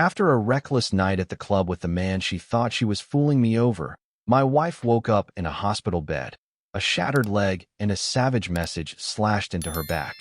After a reckless night at the club with the man she thought she was fooling me over, my wife woke up in a hospital bed, a shattered leg and a savage message slashed into her back.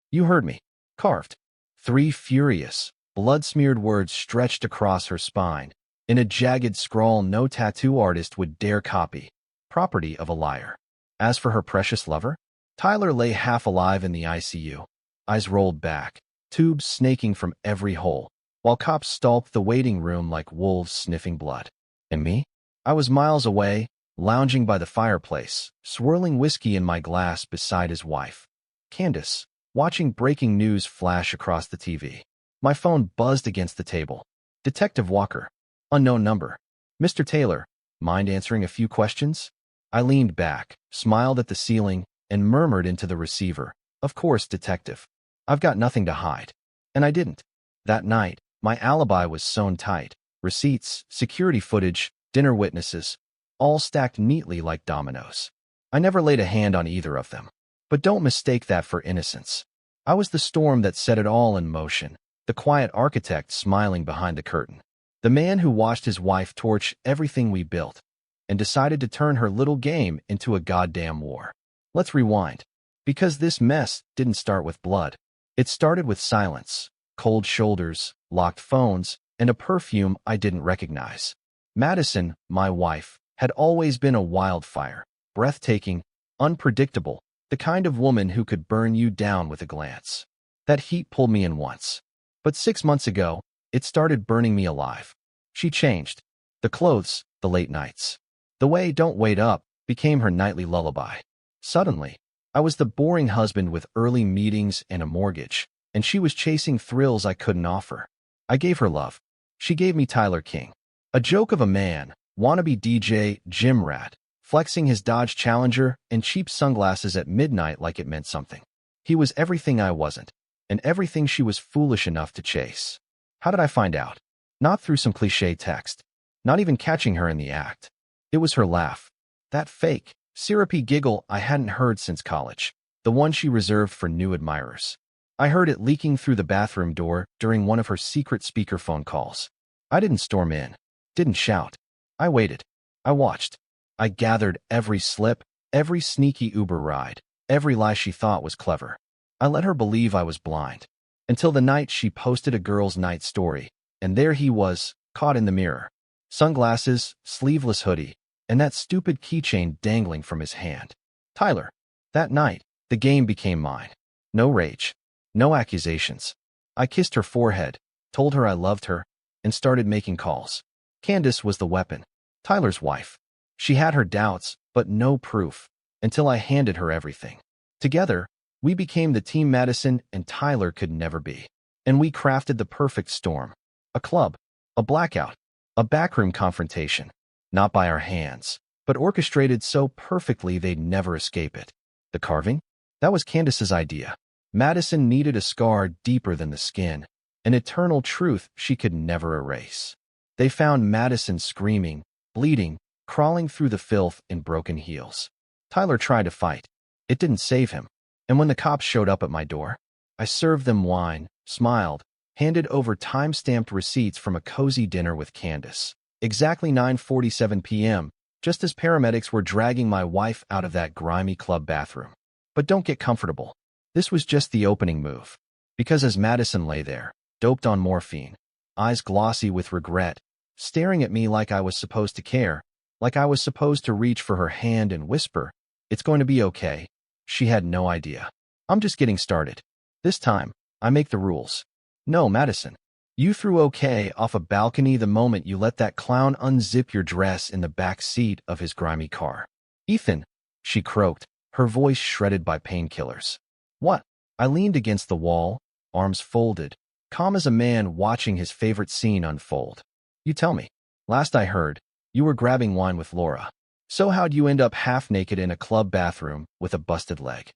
You heard me. Carved. 3 furious, blood-smeared words stretched across her spine, in a jagged scrawl no tattoo artist would dare copy. Property of a liar. As for her precious lover, Tyler lay half alive in the ICU, eyes rolled back, tubes snaking from every hole, while cops stalked the waiting room like wolves sniffing blood. And me? I was miles away, lounging by the fireplace, swirling whiskey in my glass beside his wife, Candace, watching breaking news flash across the TV. My phone buzzed against the table. Detective Walker. Unknown number. Mr. Taylor, mind answering a few questions? I leaned back, smiled at the ceiling, and murmured into the receiver, "Of course, detective. I've got nothing to hide." And I didn't. That night, my alibi was sewn tight. Receipts, security footage, dinner witnesses, all stacked neatly like dominoes. I never laid a hand on either of them. But don't mistake that for innocence. I was the storm that set it all in motion, the quiet architect smiling behind the curtain, the man who watched his wife torch everything we built and decided to turn her little game into a goddamn war. Let's rewind. Because this mess didn't start with blood. It started with silence, cold shoulders, locked phones, and a perfume I didn't recognize. Madison, my wife, had always been a wildfire, breathtaking, unpredictable, the kind of woman who could burn you down with a glance. That heat pulled me in once. But 6 months ago, it started burning me alive. She changed. The clothes, the late nights. The way "don't wait up" became her nightly lullaby. Suddenly, I was the boring husband with early meetings and a mortgage, and she was chasing thrills I couldn't offer. I gave her love. She gave me Tyler King. A joke of a man, wannabe DJ, gym rat, flexing his Dodge Challenger and cheap sunglasses at midnight like it meant something. He was everything I wasn't, and everything she was foolish enough to chase. How did I find out? Not through some cliché text. Not even catching her in the act. It was her laugh. That fake, syrupy giggle I hadn't heard since college. The one she reserved for new admirers. I heard it leaking through the bathroom door during one of her secret speakerphone calls. I didn't storm in. Didn't shout. I waited. I watched. I gathered every slip, every sneaky Uber ride, every lie she thought was clever. I let her believe I was blind. Until the night she posted a girl's night story, and there he was, caught in the mirror. Sunglasses, sleeveless hoodie, and that stupid keychain dangling from his hand. Tyler. That night, the game became mine. No rage. No accusations. I kissed her forehead, told her I loved her, and started making calls. Candace was the weapon. Tyler's wife. She had her doubts, but no proof, until I handed her everything. Together, we became the team Madison and Tyler could never be. And we crafted the perfect storm. A club. A blackout. A backroom confrontation. Not by our hands, but orchestrated so perfectly they'd never escape it. The carving? That was Candace's idea. Madison needed a scar deeper than the skin, an eternal truth she could never erase. They found Madison screaming, bleeding, crawling through the filth in broken heels. Tyler tried to fight. It didn't save him. And when the cops showed up at my door, I served them wine, smiled, handed over time-stamped receipts from a cozy dinner with Candace. Exactly 9:47 p.m., just as paramedics were dragging my wife out of that grimy club bathroom. But don't get comfortable. This was just the opening move. Because as Madison lay there, doped on morphine, eyes glossy with regret, staring at me like I was supposed to care, like I was supposed to reach for her hand and whisper, "It's going to be okay," she had no idea. I'm just getting started. This time, I make the rules. No, Madison. You threw okay off a balcony the moment you let that clown unzip your dress in the back seat of his grimy car. Ethan, she croaked, her voice shredded by painkillers. What? I leaned against the wall, arms folded, calm as a man watching his favorite scene unfold. You tell me. Last I heard, you were grabbing wine with Laura. So how'd you end up half naked in a club bathroom with a busted leg?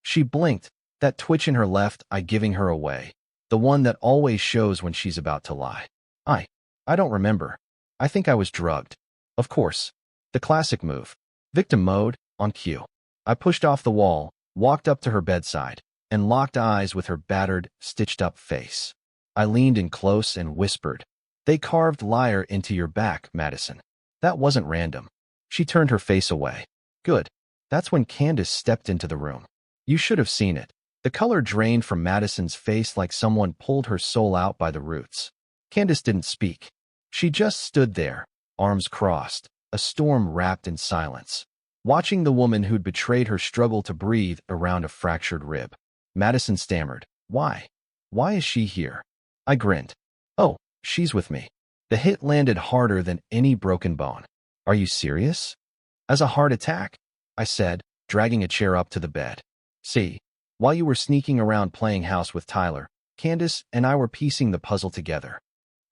She blinked, that twitch in her left eye giving her away. The one that always shows when she's about to lie. I don't remember. I think I was drugged. Of course. The classic move. Victim mode, on cue. I pushed off the wall, walked up to her bedside, and locked eyes with her battered, stitched-up face. I leaned in close and whispered, They carved liar into your back, Madison. That wasn't random. She turned her face away. Good. That's when Candace stepped into the room. You should have seen it. The color drained from Madison's face like someone pulled her soul out by the roots. Candace didn't speak. She just stood there, arms crossed, a storm wrapped in silence, watching the woman who'd betrayed her struggle to breathe around a fractured rib. Madison stammered, "Why? Why is she here?" I grinned. "Oh, she's with me." The hit landed harder than any broken bone. "Are you serious?" "As a heart attack," I said, dragging a chair up to the bed. "See, while you were sneaking around playing house with Tyler, Candace and I were piecing the puzzle together.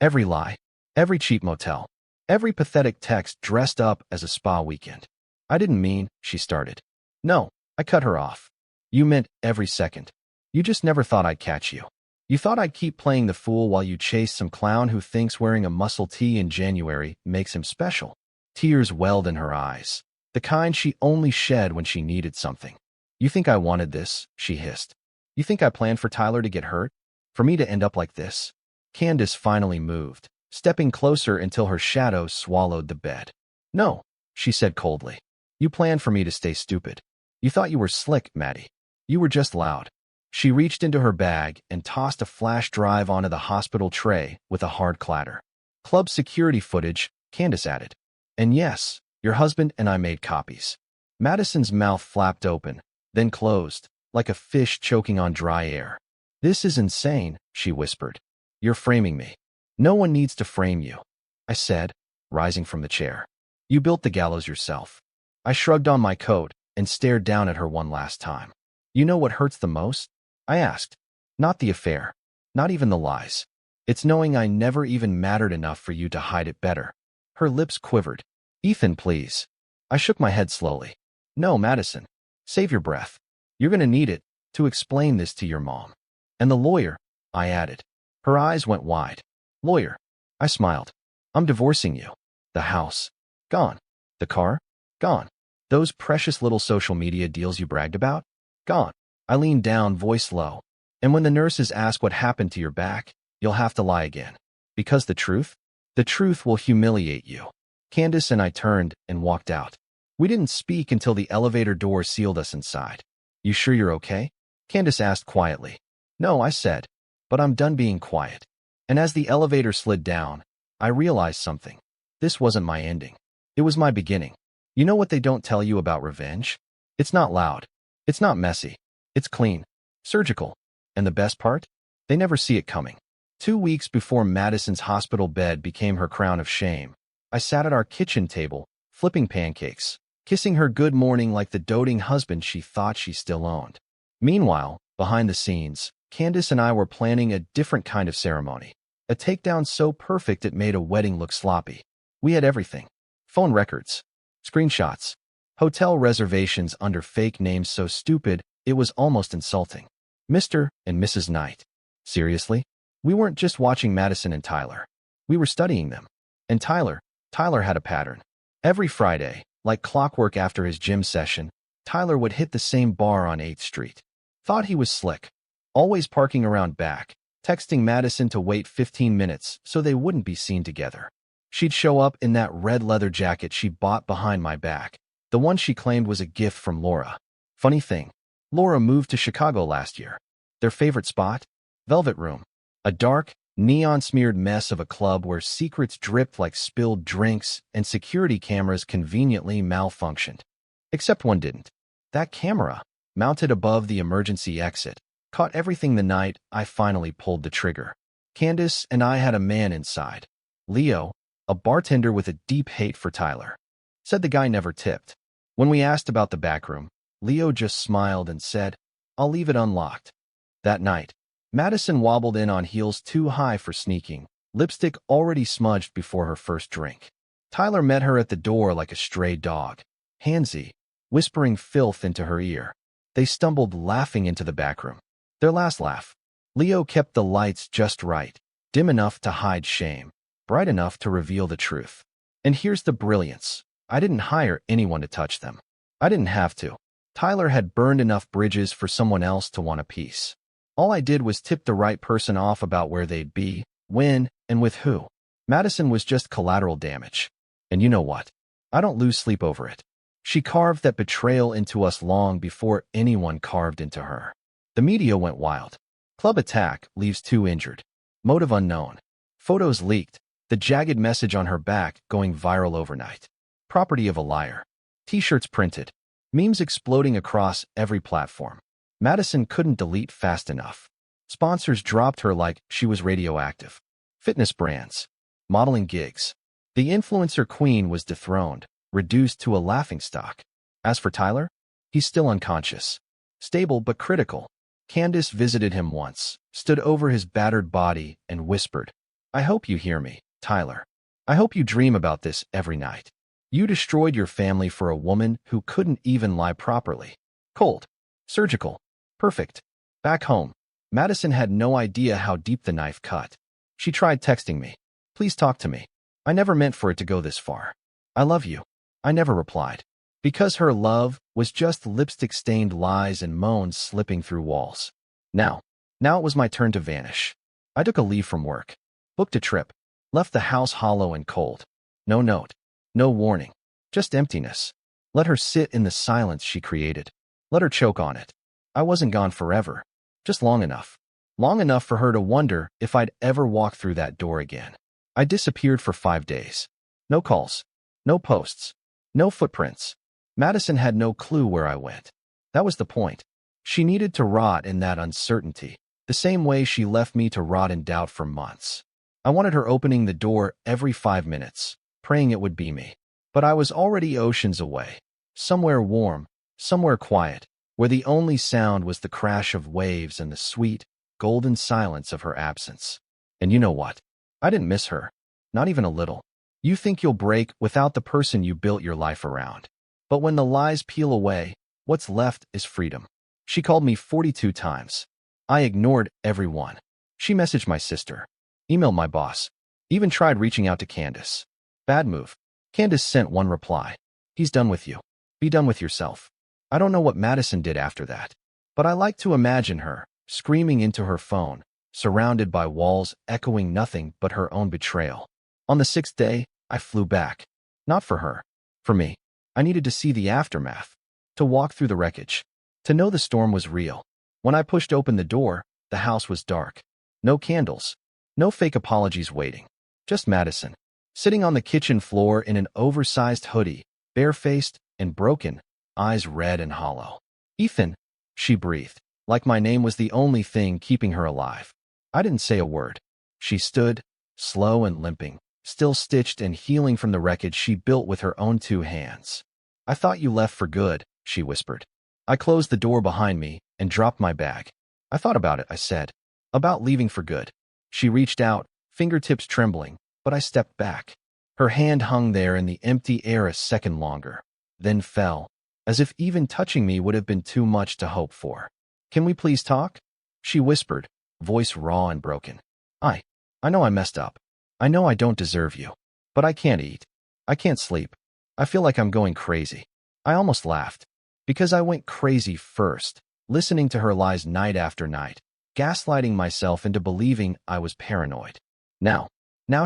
Every lie, every cheap motel, every pathetic text dressed up as a spa weekend." "I didn't mean," she started. "No," I cut her off. "You meant every second. You just never thought I'd catch you. You thought I'd keep playing the fool while you chase some clown who thinks wearing a muscle tee in January makes him special." Tears welled in her eyes, the kind she only shed when she needed something. "You think I wanted this?" she hissed. "You think I planned for Tyler to get hurt? For me to end up like this?" Candace finally moved, stepping closer until her shadow swallowed the bed. "No," she said coldly. "You planned for me to stay stupid. You thought you were slick, Maddie. You were just loud." She reached into her bag and tossed a flash drive onto the hospital tray with a hard clatter. "Club security footage," Candace added. "And yes, your husband and I made copies." Madison's mouth flapped open, then closed, like a fish choking on dry air. "This is insane," she whispered. "You're framing me." "No one needs to frame you," I said, rising from the chair. "You built the gallows yourself." I shrugged on my coat and stared down at her one last time. "You know what hurts the most?" I asked. "Not the affair. Not even the lies. It's knowing I never even mattered enough for you to hide it better." Her lips quivered. "Ethan, please." I shook my head slowly. "No, Madison. Save your breath. You're going to need it to explain this to your mom. And the lawyer," I added. Her eyes went wide. "Lawyer." I smiled. "I'm divorcing you. The house. Gone. The car. Gone. Those precious little social media deals you bragged about. Gone." I leaned down, voice low. "And when the nurses ask what happened to your back, you'll have to lie again. Because the truth will humiliate you." Candace and I turned and walked out. We didn't speak until the elevator door sealed us inside. "You sure you're okay?" Candace asked quietly. "No," I said, "but I'm done being quiet." And as the elevator slid down, I realized something. This wasn't my ending. It was my beginning. You know what they don't tell you about revenge? It's not loud. It's not messy. It's clean. Surgical. And the best part? They never see it coming. 2 weeks before Madison's hospital bed became her crown of shame, I sat at our kitchen table, flipping pancakes, kissing her good morning like the doting husband she thought she still owned. Meanwhile, behind the scenes, Candace and I were planning a different kind of ceremony. A takedown so perfect it made a wedding look sloppy. We had everything. Phone records, screenshots, hotel reservations under fake names so stupid it was almost insulting. Mr. and Mrs. Knight. Seriously? We weren't just watching Madison and Tyler. We were studying them. And Tyler had a pattern. Every Friday, like clockwork after his gym session, Tyler would hit the same bar on 8th Street. Thought he was slick. Always parking around back, texting Madison to wait 15 minutes so they wouldn't be seen together. She'd show up in that red leather jacket she bought behind my back, the one she claimed was a gift from Laura. Funny thing, Laura moved to Chicago last year. Their favorite spot? Velvet Room. A dark, neon-smeared mess of a club where secrets dripped like spilled drinks and security cameras conveniently malfunctioned. Except one didn't. That camera, mounted above the emergency exit, caught everything the night I finally pulled the trigger. Candace and I had a man inside. Leo, a bartender with a deep hate for Tyler. Said the guy never tipped. When we asked about the back room, Leo just smiled and said, "I'll leave it unlocked." That night, Madison wobbled in on heels too high for sneaking, lipstick already smudged before her first drink. Tyler met her at the door like a stray dog, handsy, whispering filth into her ear. They stumbled laughing into the back room. Their last laugh. Leo kept the lights just right, dim enough to hide shame, bright enough to reveal the truth. And here's the brilliance. I didn't hire anyone to touch them. I didn't have to. Tyler had burned enough bridges for someone else to want a piece. All I did was tip the right person off about where they'd be, when, and with who. Madison was just collateral damage. And you know what? I don't lose sleep over it. She carved that betrayal into us long before anyone carved into her. The media went wild. Club attack leaves 2 injured. Motive unknown. Photos leaked. The jagged message on her back going viral overnight. Property of a liar. T-shirts printed. Memes exploding across every platform. Madison couldn't delete fast enough. Sponsors dropped her like she was radioactive. Fitness brands. Modeling gigs. The influencer queen was dethroned, reduced to a laughingstock. As for Tyler, he's still unconscious. Stable but critical. Candace visited him once, stood over his battered body, and whispered, "I hope you hear me, Tyler. I hope you dream about this every night. You destroyed your family for a woman who couldn't even lie properly. Cold. Surgical. Perfect." Back home, Madison had no idea how deep the knife cut. She tried texting me. "Please talk to me. I never meant for it to go this far. I love you." I never replied. Because her love was just lipstick-stained lies and moans slipping through walls. Now it was my turn to vanish. I took a leave from work. Booked a trip. Left the house hollow and cold. No note. No warning. Just emptiness. Let her sit in the silence she created. Let her choke on it. I wasn't gone forever. Just long enough. Long enough for her to wonder if I'd ever walk through that door again. I disappeared for 5 days. No calls. No posts. No footprints. Madison had no clue where I went. That was the point. She needed to rot in that uncertainty, the same way she left me to rot in doubt for months. I wanted her opening the door every 5 minutes, praying it would be me. But I was already oceans away, somewhere warm, somewhere quiet, where the only sound was the crash of waves and the sweet, golden silence of her absence. And you know what? I didn't miss her. Not even a little. You think you'll break without the person you built your life around. But when the lies peel away, what's left is freedom. She called me 42 times. I ignored every one. She messaged my sister, emailed my boss, even tried reaching out to Candace. Bad move. Candace sent one reply. "He's done with you. Be done with yourself." I don't know what Madison did after that, but I like to imagine her, screaming into her phone, surrounded by walls echoing nothing but her own betrayal. On the 6th day, I flew back. Not for her. For me. I needed to see the aftermath. To walk through the wreckage. To know the storm was real. When I pushed open the door, the house was dark. No candles. No fake apologies waiting. Just Madison. Sitting on the kitchen floor in an oversized hoodie, barefaced and broken, eyes red and hollow. "Ethan," she breathed, like my name was the only thing keeping her alive. I didn't say a word. She stood, slow and limping, still stitched and healing from the wreckage she built with her own 2 hands. "I thought you left for good," she whispered. I closed the door behind me and dropped my bag. "I thought about it," I said. "About leaving for good." She reached out, fingertips trembling, but I stepped back. Her hand hung there in the empty air a second longer, then fell, as if even touching me would have been too much to hope for. "Can we please talk?" she whispered, voice raw and broken. I know I messed up. I know I don't deserve you. But I can't eat. I can't sleep. I feel like I'm going crazy." I almost laughed. Because I went crazy first, listening to her lies night after night, gaslighting myself into believing I was paranoid. Now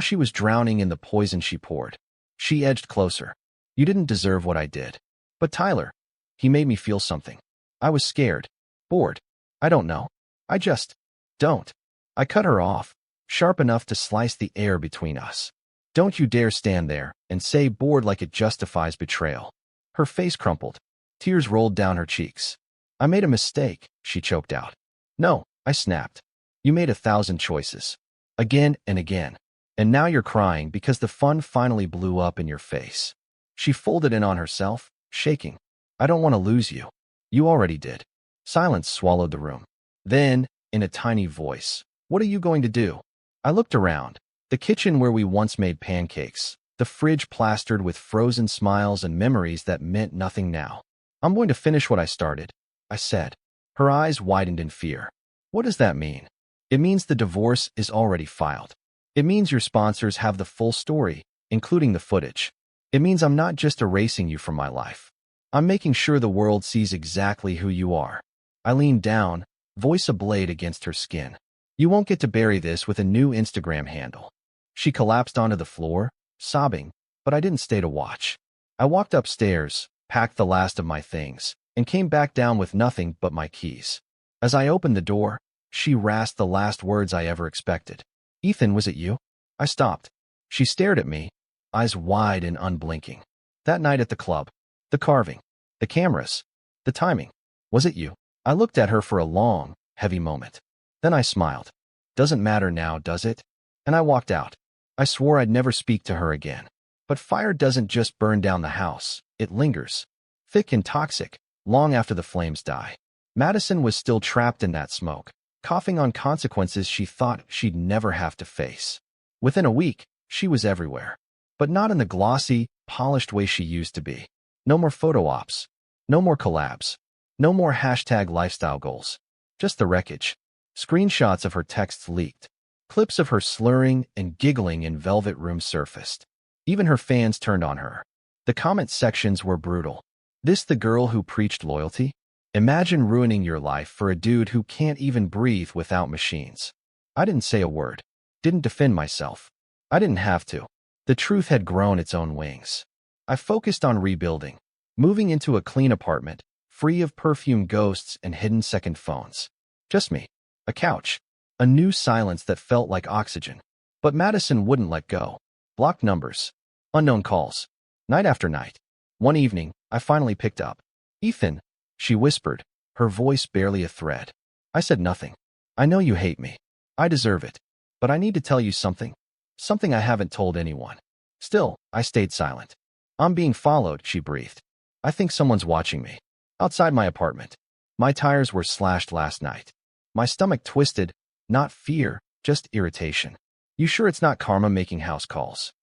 she was drowning in the poison she poured. She edged closer. "You didn't deserve what I did." "But Tyler," he made me feel something. I was scared. Bored. I don't know. I just don't. I cut her off, sharp enough to slice the air between us. "Don't you dare stand there and say bored like it justifies betrayal." Her face crumpled. Tears rolled down her cheeks. "I made a mistake," she choked out. "No," I snapped. "You made 1,000 choices. Again and again. And now you're crying because the fun finally blew up in your face." She folded in on herself, shaking. "I don't want to lose you. You already did." Silence swallowed the room. Then, in a tiny voice, "What are you going to do?" I looked around. The kitchen where we once made pancakes. The fridge plastered with frozen smiles and memories that meant nothing now. "I'm going to finish what I started," I said. Her eyes widened in fear. "What does that mean?" "It means the divorce is already filed. It means your sponsors have the full story, including the footage. It means I'm not just erasing you from my life. I'm making sure the world sees exactly who you are." I leaned down, voice ablade against her skin. "You won't get to bury this with a new Instagram handle." She collapsed onto the floor, sobbing, but I didn't stay to watch. I walked upstairs, packed the last of my things, and came back down with nothing but my keys. As I opened the door, she rasped the last words I ever expected. "Ethan, was it you?" I stopped. She stared at me, eyes wide and unblinking. "That night at the club. The carving. The cameras. The timing. Was it you?" I looked at her for a long, heavy moment. Then I smiled. "Doesn't matter now, does it?" And I walked out. I swore I'd never speak to her again. But fire doesn't just burn down the house, it lingers. Thick and toxic, long after the flames die. Madison was still trapped in that smoke, coughing on consequences she thought she'd never have to face. Within a week, she was everywhere. But not in the glossy, polished way she used to be. No more photo ops. No more collabs. No more #lifestyle goals. Just the wreckage. Screenshots of her texts leaked. Clips of her slurring and giggling in Velvet Room surfaced. Even her fans turned on her. The comment sections were brutal. "This the girl who preached loyalty? Imagine ruining your life for a dude who can't even breathe without machines." I didn't say a word. Didn't defend myself. I didn't have to. The truth had grown its own wings. I focused on rebuilding, moving into a clean apartment, free of perfume ghosts and hidden second phones. Just me. A couch. A new silence that felt like oxygen. But Madison wouldn't let go. Blocked numbers. Unknown calls. Night after night. One evening, I finally picked up. "Ethan," she whispered, her voice barely a thread. I said nothing. "I know you hate me. I deserve it. But I need to tell you something. Something I haven't told anyone." Still, I stayed silent. "I'm being followed," she breathed. "I think someone's watching me. Outside my apartment. My tires were slashed last night." My stomach twisted. Not fear, just irritation. "You sure it's not karma making house calls?"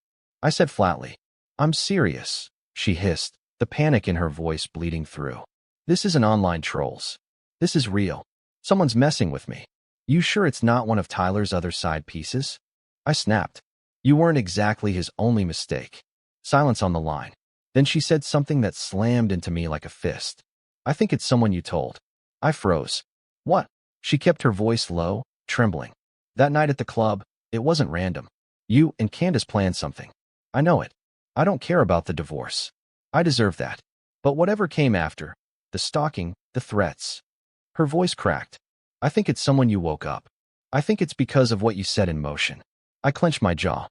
I said flatly. "I'm serious," she hissed, the panic in her voice bleeding through. "This isn't online trolls. This is real. Someone's messing with me. You sure it's not one of Tyler's other side pieces?" I snapped. "You weren't exactly his only mistake." Silence on the line. Then she said something that slammed into me like a fist. "I think it's someone you told." I froze. "What?" She kept her voice low, trembling. "That night at the club, it wasn't random. You and Candace planned something. I know it. I don't care about the divorce. I deserve that. But whatever came after, the stalking, the threats." Her voice cracked. "I think it's someone you woke up. I think it's because of what you set in motion." I clenched my jaw.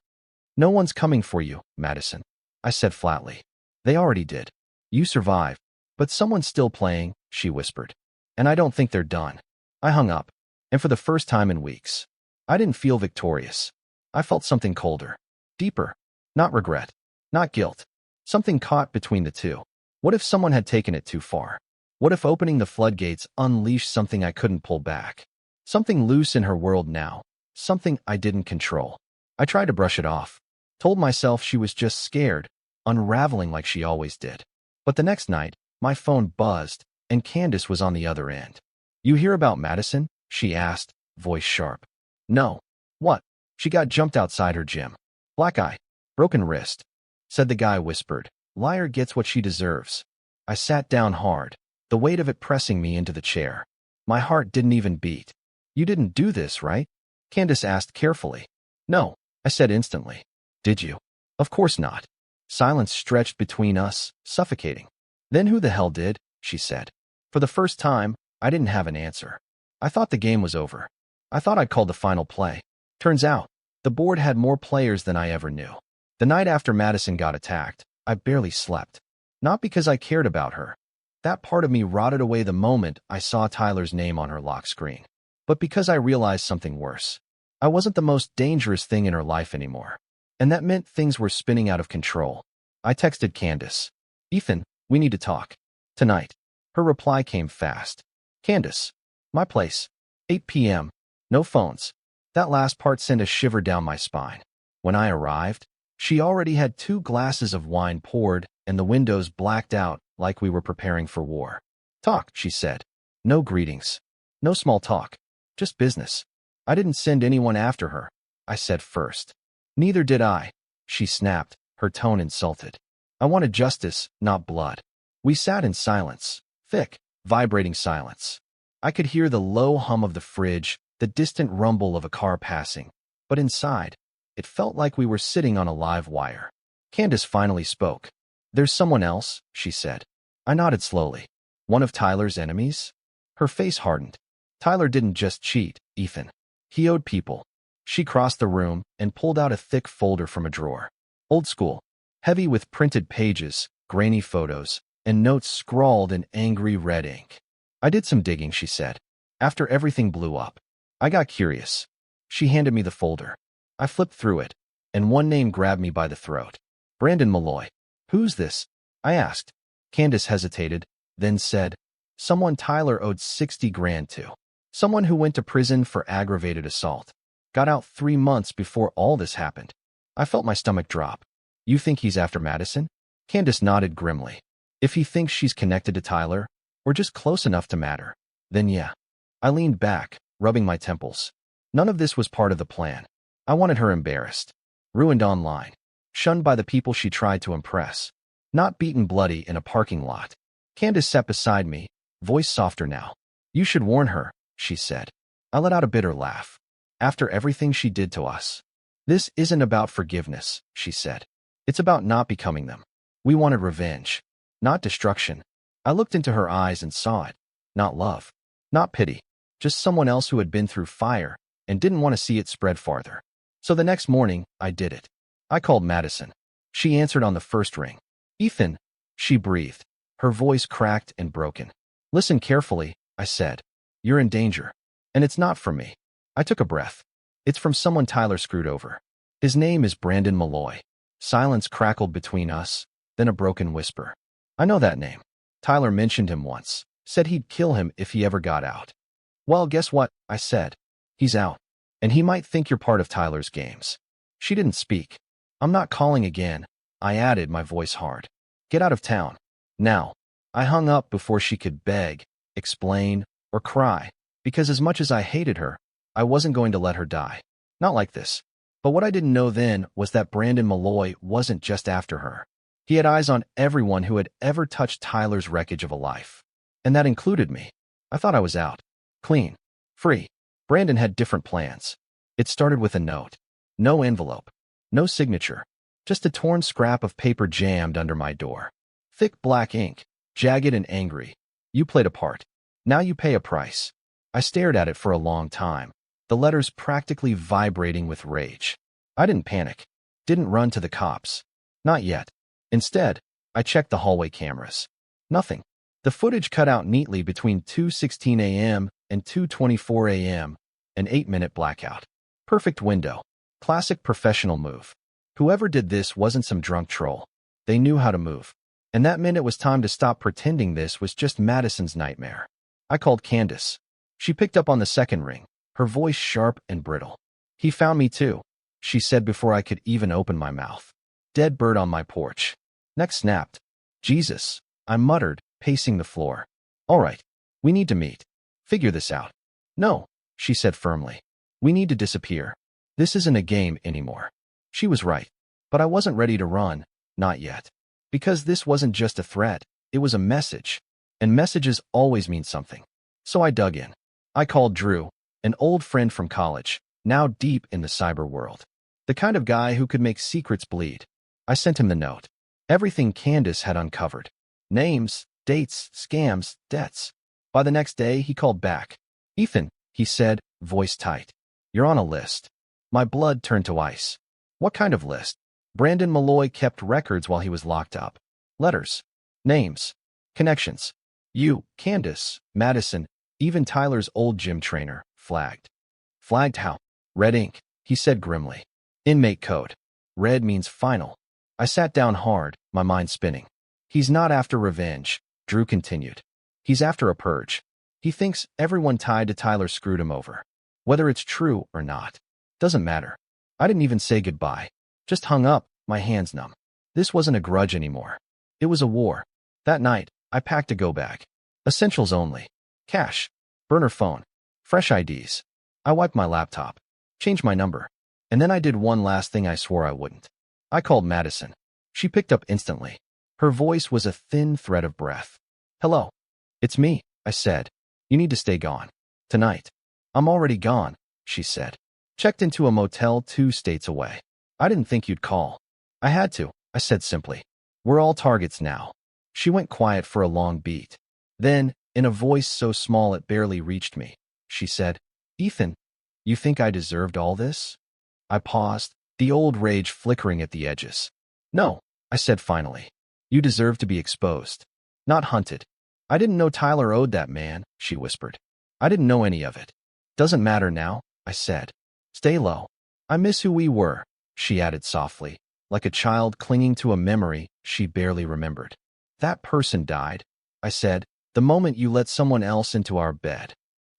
"No one's coming for you, Madison," I said flatly. "They already did. You survived. But someone's still playing," she whispered. "And I don't think they're done." I hung up. And for the first time in weeks, I didn't feel victorious. I felt something colder, deeper. Not regret, not guilt. Something caught between the two. What if someone had taken it too far? What if opening the floodgates unleashed something I couldn't pull back? Something loose in her world now. Something I didn't control. I tried to brush it off. Told myself she was just scared, unraveling like she always did. But the next night, my phone buzzed, and Candace was on the other end. "You hear about Madison?" she asked, voice sharp. "No." "What?" "She got jumped outside her gym. Black eye. Broken wrist." Said the guy whispered. "Liar gets what she deserves." I sat down hard, the weight of it pressing me into the chair. My heart didn't even beat. "You didn't do this, right?" Candace asked carefully. "No," I said instantly. "Did you?" "Of course not." Silence stretched between us, suffocating. "Then who the hell did?" she said. For the first time, I didn't have an answer. I thought the game was over. I thought I'd called the final play. Turns out, the board had more players than I ever knew. The night after Madison got attacked, I barely slept. Not because I cared about her. That part of me rotted away the moment I saw Tyler's name on her lock screen. But because I realized something worse. I wasn't the most dangerous thing in her life anymore. And that meant things were spinning out of control. I texted Candace. "Ethan, we need to talk. Tonight." Her reply came fast. "Candace. My place. 8 p.m. No phones." That last part sent a shiver down my spine. When I arrived, she already had 2 glasses of wine poured and the windows blacked out like we were preparing for war. "Talk," she said. "No greetings. No small talk. Just business." "I didn't send anyone after her," I said first. "Neither did I," she snapped, her tone insulted. "I wanted justice, not blood." We sat in silence, thick, vibrating silence. I could hear the low hum of the fridge, the distant rumble of a car passing. But inside, It felt like we were sitting on a live wire. Candace finally spoke. "There's someone else," she said. I nodded slowly. "One of Tyler's enemies?" Her face hardened. "Tyler didn't just cheat, Ethan. He owed people." She crossed the room and pulled out a thick folder from a drawer. Old school, heavy with printed pages, grainy photos, and notes scrawled in angry red ink. "I did some digging," she said. "After everything blew up, I got curious." She handed me the folder. I flipped through it, and one name grabbed me by the throat. "Brandon Malloy." "Who's this?" I asked. Candace hesitated, then said, "Someone Tyler owed 60 grand to. Someone who went to prison for aggravated assault. Got out 3 months before all this happened." I felt my stomach drop. "You think he's after Madison?" Candace nodded grimly. "If he thinks she's connected to Tyler, or just close enough to matter, then yeah." I leaned back, rubbing my temples. None of this was part of the plan. I wanted her embarrassed, ruined online, shunned by the people she tried to impress, not beaten bloody in a parking lot. Candace sat beside me, voice softer now. "You should warn her," she said. I let out a bitter laugh. "After everything she did to us." "This isn't about forgiveness," she said. "It's about not becoming them. We wanted revenge, not destruction." I looked into her eyes and saw it. Not love, not pity, just someone else who had been through fire and didn't want to see it spread farther. So the next morning, I did it. I called Madison. She answered on the first ring. "Ethan," she breathed, her voice cracked and broken. "Listen carefully," I said. "You're in danger. And it's not from me." I took a breath. "It's from someone Tyler screwed over. His name is Brandon Malloy." Silence crackled between us, then a broken whisper. "I know that name. Tyler mentioned him once, said he'd kill him if he ever got out." "Well, guess what?" I said. "He's out. And he might think you're part of Tyler's games." She didn't speak. "I'm not calling again," I added, my voice hard. "Get out of town. Now." I hung up before she could beg, explain, or cry, because as much as I hated her, I wasn't going to let her die. Not like this. But what I didn't know then was that Brandon Malloy wasn't just after her. He had eyes on everyone who had ever touched Tyler's wreckage of a life. And that included me. I thought I was out. Clean. Free. Brandon had different plans. It started with a note. No envelope. No signature. Just a torn scrap of paper jammed under my door. Thick black ink. Jagged and angry. "You played a part. Now you pay a price." I stared at it for a long time, the letters practically vibrating with rage. I didn't panic. Didn't run to the cops. Not yet. Instead, I checked the hallway cameras. Nothing. The footage cut out neatly between 2:16 a.m. and 2:24 a.m., an 8-minute blackout. Perfect window. Classic professional move. Whoever did this wasn't some drunk troll. They knew how to move. And that meant it was time to stop pretending this was just Madison's nightmare. I called Candace. She picked up on the second ring, her voice sharp and brittle. "He found me too," she said before I could even open my mouth. "Dead bird on my porch." Neck snapped. "Jesus," I muttered, pacing the floor. "All right, we need to meet. Figure this out." "No," she said firmly. "We need to disappear. This isn't a game anymore." She was right. But I wasn't ready to run, not yet. Because this wasn't just a threat, it was a message. And messages always mean something. So I dug in. I called Drew, an old friend from college, now deep in the cyber world. The kind of guy who could make secrets bleed. I sent him the note. Everything Candace had uncovered. Names, dates, scams, debts. By the next day, he called back. "Ethan," he said, voice tight. "You're on a list." My blood turned to ice. "What kind of list?" Brandon Malloy kept records while he was locked up. Letters. Names. Connections. You, Candace, Madison, even Tyler's old gym trainer, flagged. "Flagged how?" "Red ink," he said grimly. "Inmate code. Red means final." I sat down hard, my mind spinning. "He's not after revenge," Drew continued. "He's after a purge. He thinks everyone tied to Tyler screwed him over. Whether it's true or not. Doesn't matter." I didn't even say goodbye. Just hung up, my hands numb. This wasn't a grudge anymore. It was a war. That night, I packed a go-bag. Essentials only. Cash. Burner phone. Fresh IDs. I wiped my laptop. Changed my number. And then I did one last thing I swore I wouldn't. I called Madison. She picked up instantly. Her voice was a thin thread of breath. "Hello. It's me," I said. "You need to stay gone. Tonight." "I'm already gone," she said. Checked into a motel 2 states away. I didn't think you'd call. I had to, I said simply. We're all targets now. She went quiet for a long beat. Then, in a voice so small it barely reached me, she said, Ethan, you think I deserved all this? I paused, the old rage flickering at the edges. No, I said finally. You deserve to be exposed. Not hunted. I didn't know Tyler owed that man, she whispered. I didn't know any of it. Doesn't matter now, I said. Stay low. I miss who we were, she added softly, like a child clinging to a memory she barely remembered. That person died, I said, the moment you let someone else into our bed.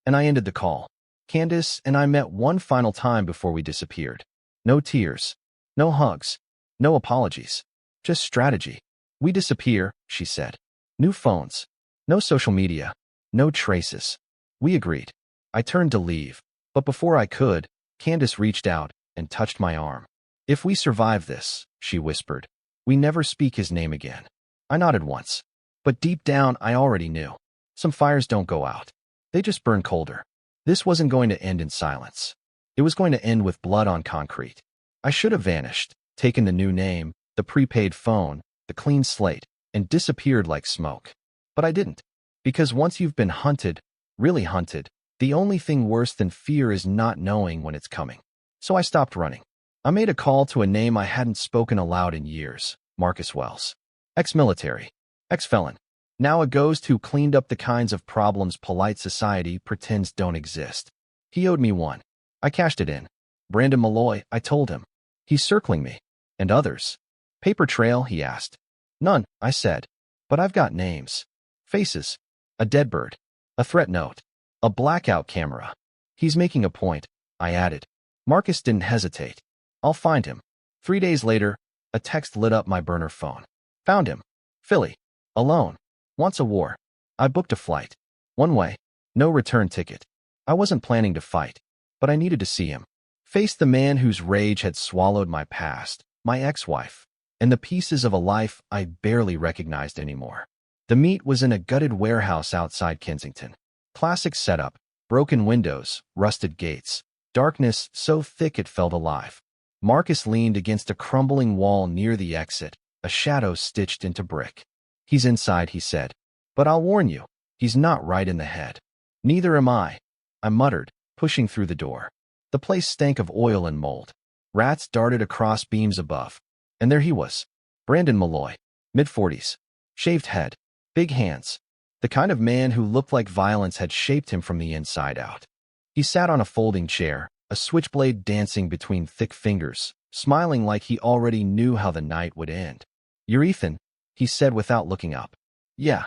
And I ended the call. Candace and I met one final time before we disappeared. No tears. No hugs. No apologies. Just strategy. We disappear, she said. New phones. No social media. No traces. We agreed. I turned to leave, but before I could, Candace reached out and touched my arm. If we survive this, she whispered, we never speak his name again. I nodded once, but deep down I already knew. Some fires don't go out. They just burn colder. This wasn't going to end in silence. It was going to end with blood on concrete. I should have vanished, taken the new name, the prepaid phone, the clean slate, and disappeared like smoke. But I didn't. Because once you've been hunted, really hunted, the only thing worse than fear is not knowing when it's coming. So I stopped running. I made a call to a name I hadn't spoken aloud in years, Marcus Wells. Ex-military. Ex-felon. Now a ghost who cleaned up the kinds of problems polite society pretends don't exist. He owed me one. I cashed it in. Brandon Malloy, I told him. He's circling me. And others. Paper trail, he asked. None, I said. But I've got names. Faces. A dead bird. A threat note. A blackout camera. He's making a point, I added. Marcus didn't hesitate. I'll find him. 3 days later, a text lit up my burner phone. Found him. Philly. Alone. Wants a war. I booked a flight. One way. No return ticket. I wasn't planning to fight, but I needed to see him. Face the man whose rage had swallowed my past, my ex-wife, and the pieces of a life I barely recognized anymore. The meet was in a gutted warehouse outside Kensington. Classic setup, broken windows, rusted gates, darkness so thick it felt alive. Marcus leaned against a crumbling wall near the exit, a shadow stitched into brick. He's inside, he said. But I'll warn you, he's not right in the head. Neither am I muttered, pushing through the door. The place stank of oil and mold. Rats darted across beams above. And there he was, Brandon Malloy, mid-40s, shaved head, big hands, the kind of man who looked like violence had shaped him from the inside out. He sat on a folding chair, a switchblade dancing between thick fingers, smiling like he already knew how the night would end. You're Ethan, he said without looking up. Yeah.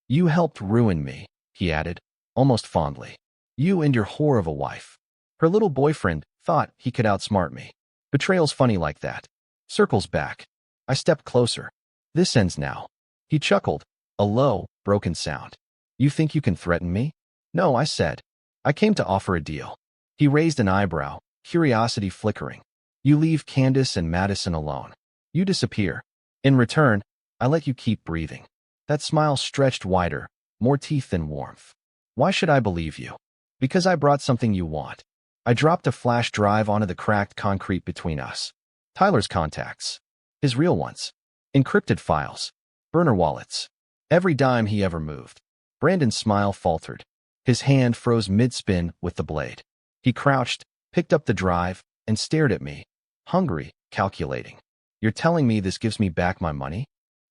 You helped ruin me, he added, almost fondly. You and your whore of a wife. Her little boyfriend thought he could outsmart me. Betrayal's funny like that. Circles back. I stepped closer. This ends now. He chuckled, a low, broken sound. You think you can threaten me? No, I said. I came to offer a deal. He raised an eyebrow, curiosity flickering. You leave Candace and Madison alone. You disappear. In return, I let you keep breathing. That smile stretched wider, more teeth than warmth. Why should I believe you? Because I brought something you want. I dropped a flash drive onto the cracked concrete between us. Tyler's contacts. His real ones. Encrypted files. Burner wallets. Every dime he ever moved. Brandon's smile faltered. His hand froze mid-spin with the blade. He crouched, picked up the drive, and stared at me. Hungry, calculating. You're telling me this gives me back my money?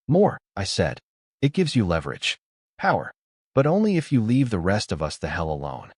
More, I said. It gives you leverage. Power. But only if you leave the rest of us the hell alone.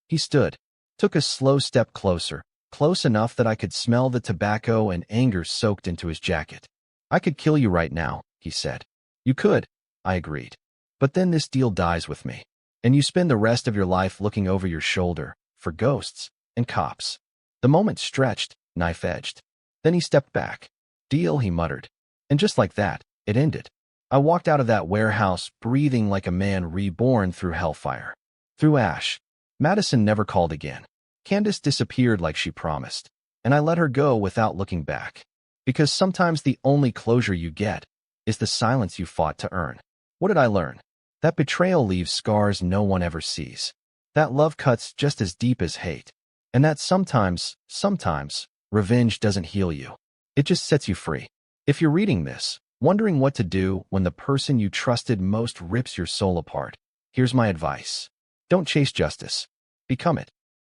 He stood, took a slow step closer, close enough that I could smell the tobacco and anger soaked into his jacket. I could kill you right now, he said. You could, I agreed. But then this deal dies with me. And you spend the rest of your life looking over your shoulder for ghosts and cops. The moment stretched, knife-edged. Then he stepped back. Deal, he muttered. And just like that, it ended. I walked out of that warehouse breathing like a man reborn through hellfire. Through ash. Madison never called again. Candace disappeared like she promised. And I let her go without looking back. Because sometimes the only closure you get is the silence you fought to earn. What did I learn? That betrayal leaves scars no one ever sees. That love cuts just as deep as hate. And that sometimes, revenge doesn't heal you. It just sets you free. If you're reading this, wondering what to do when the person you trusted most rips your soul apart, here's my advice. Don't chase justice. Become it.